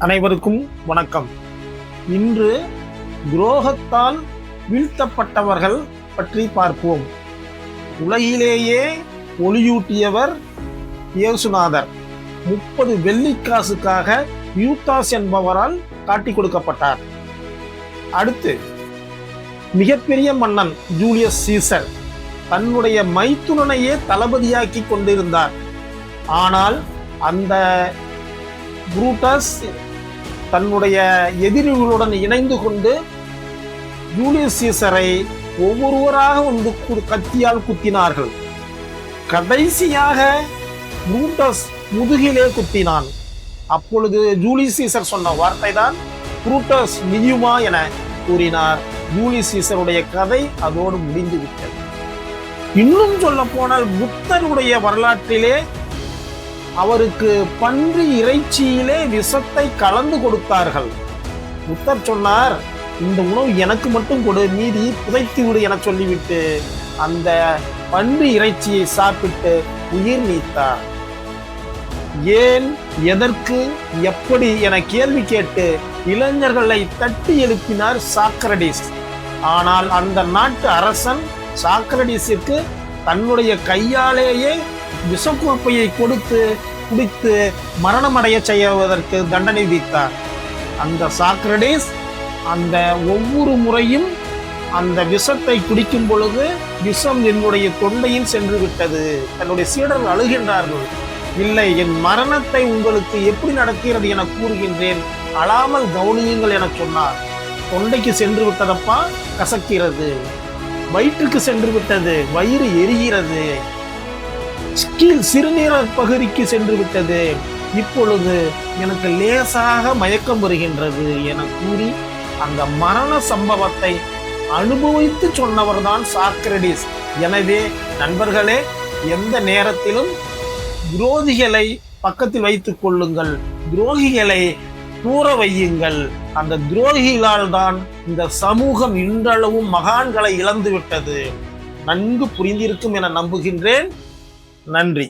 அனைவருக்கும் வணக்கம். இன்று துரோகத்தால் வீழ்த்தப்பட்டவர்கள் பற்றி பார்ப்போம். உலகிலேயே ஒளியூட்டியவர் இயேசுநாதர் 30 வெள்ளிக்காசுக்காக யூதாஸ் என்பவரால் காட்டிக் கொடுக்கப்பட்டார். அடுத்து மிகப்பெரிய மன்னன் ஜூலியஸ் சீசர் தன்னுடைய மைத்துனனையே தளபதியாக்கி கொண்டிருந்தார். ஆனால் அந்த புரூட்டஸ் தன்னுடைய எதிரிகளுடன் இணைந்து கொண்டு ஜூலியஸ் சீசரை ஒவ்வொருவராக வந்து கத்தியால் குத்தினார்கள். கடைசியாக புரூட்டஸ் முதுகிலே குத்தினான். அப்பொழுது ஜூலியஸ் சீசர் சொன்ன வார்த்தை தான் புரூட்டஸ் நியுமா என கூறினார். ஜூலியஸ் சீசருடைய கதை அதோடு முடிந்து விட்டது. இன்னும் சொல்ல போனால் புத்தருடைய வரலாற்றிலே அவருக்கு பன்றி இறைச்சியிலே விஷத்தை கலந்து கொடுத்தார்கள். புத்தர் சொன்னார், இந்த உணவு எனக்கு மட்டும் கொடு, மீதி புதைத்து விடு என சொல்லிவிட்டு அந்த பன்றி இறைச்சியை சாப்பிட்டு உயிர் நீத்தார். ஏன், எதற்கு, எப்படி என கேள்வி கேட்டு இளைஞர்களை தட்டி எழுப்பினார் சாக்ரடீஸ். ஆனால் அந்த நாட்டு அரசன் சாக்ரடீஸிற்கு தன்னுடைய கையாலேயே விஷக்கோப்பையை கொடுத்து குடித்து மரணமடைய செய்வதற்கு தண்டனை விதித்தார். அந்த சாக்ரடீஸ் அந்த ஒவ்வொரு முறையும் அந்த விஷத்தை குடிக்கும் பொழுது விஷம் என்னுடைய தொண்டையில் சென்று விட்டது. தன்னுடைய சீடர்கள் அழுகின்றார்கள், இல்லை, என் மரணத்தை உங்களுக்கு எப்படி நடக்கிறது என கூறுகின்றேன், அழாமல் கவனியுங்கள் என சொன்னார். தொண்டைக்கு சென்று விட்டதப்பா, கசக்கிறது. வயிற்றுக்கு சென்று விட்டது, வயிறு எரிகிறது. கீழ் சிறுநீரக பகுதிக்கு சென்று விட்டது, இப்பொழுது எனக்கு லேசாக மயக்கம் வருகின்றது என கூறி அந்த மரண சம்பவத்தை அனுபவித்து சொன்னவர்தான் சாக்ரடீஸ். எனவே நண்பர்களே, எந்த நேரத்திலும் துரோகிகளை பக்கத்தில் வைத்துக் கொள்ளுங்கள், துரோகிகளை தூர வையுங்கள். அந்த துரோகிகளால் தான் இந்த சமூகம் இன்றளவும் மகான்களை இழந்து விட்டது. நன்கு புரிந்திருக்கும் என நம்புகின்றேன். நன்றி.